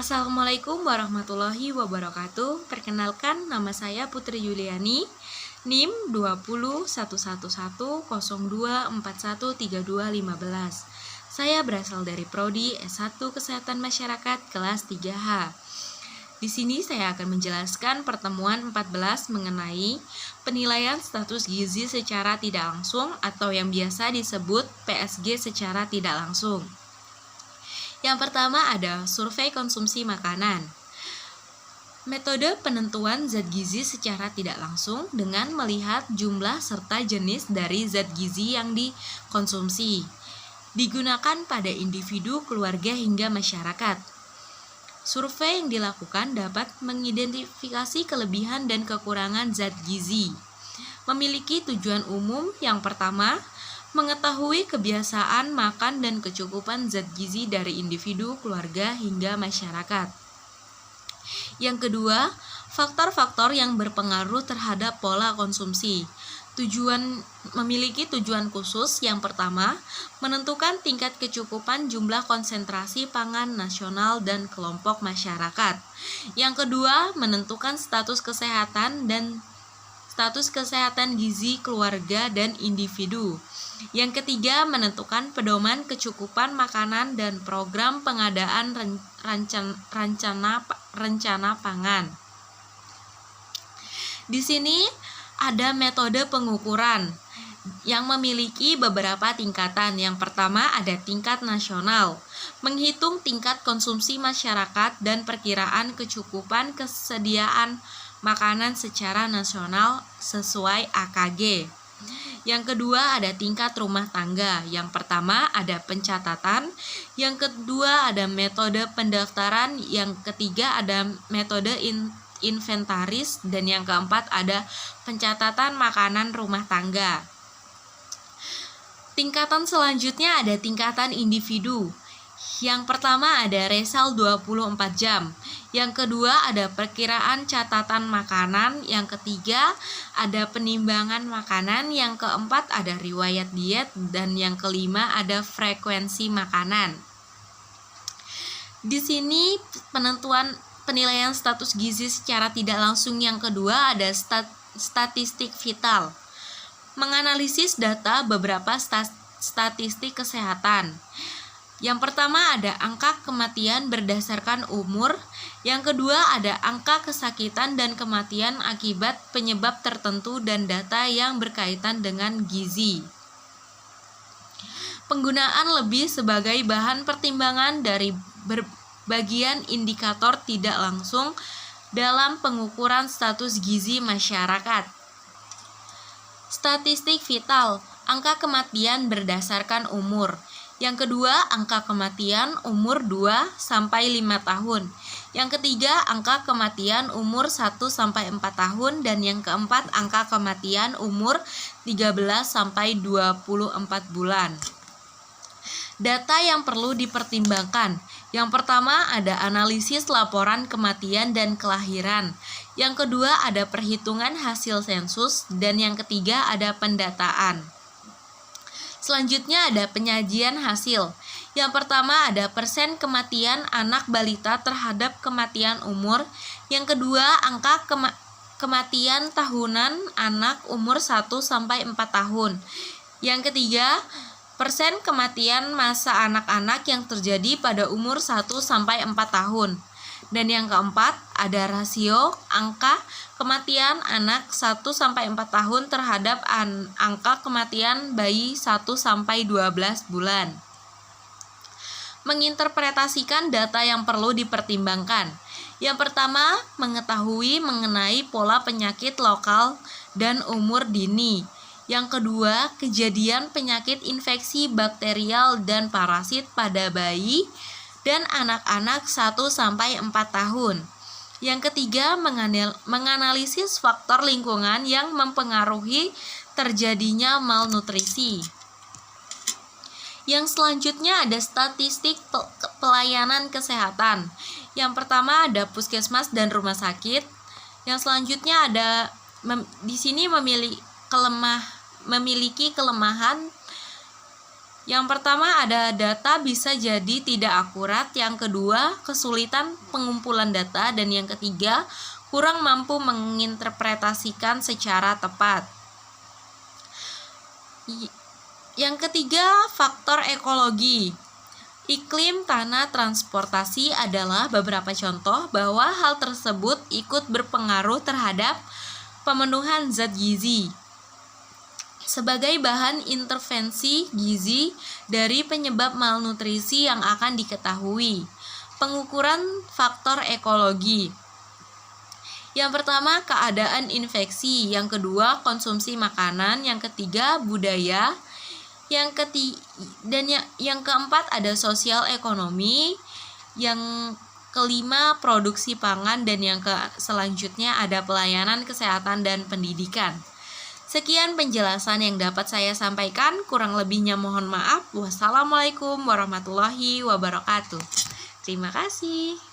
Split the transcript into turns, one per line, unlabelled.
Assalamualaikum warahmatullahi wabarakatuh. Perkenalkan, nama saya Putri Yuliani, NIM 2011102413215. Saya berasal dari Prodi S1 Kesehatan Masyarakat kelas 3H. Di sini saya akan menjelaskan pertemuan 14 mengenai penilaian status gizi secara tidak langsung atau yang biasa disebut PSG secara tidak langsung. Yang pertama ada survei konsumsi makanan. Metode penentuan zat gizi secara tidak langsung dengan melihat jumlah serta jenis dari zat gizi yang dikonsumsi. Digunakan pada individu, keluarga, hingga masyarakat. Survei yang dilakukan dapat mengidentifikasi kelebihan dan kekurangan zat gizi. Memiliki tujuan umum yang pertama, mengetahui kebiasaan makan dan kecukupan zat gizi dari individu, keluarga, hingga masyarakat. Yang kedua, faktor-faktor yang berpengaruh terhadap pola konsumsi. Memiliki tujuan khusus. Yang pertama, menentukan tingkat kecukupan jumlah konsentrasi pangan nasional dan kelompok masyarakat. Yang kedua, menentukan status kesehatan gizi keluarga dan individu. Yang ketiga, menentukan pedoman kecukupan makanan dan program pengadaan rencana pangan. Di sini ada metode pengukuran yang memiliki beberapa tingkatan. Yang pertama ada tingkat nasional, menghitung tingkat konsumsi masyarakat dan perkiraan kecukupan kesediaan makanan secara nasional sesuai AKG. Yang kedua ada tingkat rumah tangga. Yang pertama ada pencatatan, yang kedua ada metode pendaftaran, yang ketiga ada metode inventaris, dan yang keempat ada pencatatan makanan rumah tangga. Tingkatan selanjutnya ada tingkatan individu. Yang pertama ada resal 24 jam. Yang kedua ada perkiraan catatan makanan. Yang ketiga ada penimbangan makanan. Yang keempat ada riwayat diet. Dan yang kelima ada frekuensi makanan. Di sini penilaian status gizi secara tidak langsung yang kedua ada statistik vital. Menganalisis data beberapa statistik kesehatan. Yang pertama ada angka kematian berdasarkan umur. Yang kedua ada angka kesakitan dan kematian akibat penyebab tertentu dan data yang berkaitan dengan gizi. Penggunaan lebih sebagai bahan pertimbangan dari bagian indikator tidak langsung dalam pengukuran status gizi masyarakat. Statistik vital, angka kematian berdasarkan umur. Yang kedua, angka kematian umur 2-5 tahun. Yang ketiga, angka kematian umur 1-4 tahun. Dan yang keempat, angka kematian umur 13-24 bulan. Data yang perlu dipertimbangkan. Yang pertama ada analisis laporan kematian dan kelahiran. Yang kedua ada perhitungan hasil sensus. Dan yang ketiga ada pendataan. Selanjutnya ada penyajian hasil. Yang pertama ada persen kematian anak balita terhadap kematian umur. Yang kedua angka kematian tahunan anak umur 1-4 tahun. Yang ketiga persen kematian masa anak-anak yang terjadi pada umur 1-4 tahun. Dan yang keempat ada rasio angka kematian anak 1-4 tahun terhadap angka kematian bayi 1-12 bulan. Menginterpretasikan data yang perlu dipertimbangkan. Yang pertama, mengetahui mengenai pola penyakit lokal dan umur dini. Yang kedua, kejadian penyakit infeksi bakterial dan parasit pada bayi dan anak-anak 1-4 tahun. Yang ketiga, menganalisis faktor lingkungan yang mempengaruhi terjadinya malnutrisi. Yang selanjutnya ada statistik pelayanan kesehatan. Yang pertama ada puskesmas dan rumah sakit. Yang selanjutnya ada di sini memiliki kelemahan Yang pertama, ada data bisa jadi tidak akurat. Yang kedua, kesulitan pengumpulan data. Dan yang ketiga, kurang mampu menginterpretasikan secara tepat. Yang ketiga, faktor ekologi. Iklim, tanah, transportasi adalah beberapa contoh bahwa hal tersebut ikut berpengaruh terhadap pemenuhan zat gizi. Sebagai bahan intervensi gizi dari penyebab malnutrisi yang akan diketahui. Pengukuran faktor ekologi. Yang pertama, keadaan infeksi. Yang kedua, konsumsi makanan. Yang ketiga, budaya. Yang keempat, ada sosial ekonomi. Yang kelima, produksi pangan. Dan yang selanjutnya ada pelayanan kesehatan dan pendidikan. Sekian penjelasan yang dapat saya sampaikan, kurang lebihnya mohon maaf. Wassalamualaikum warahmatullahi wabarakatuh. Terima kasih.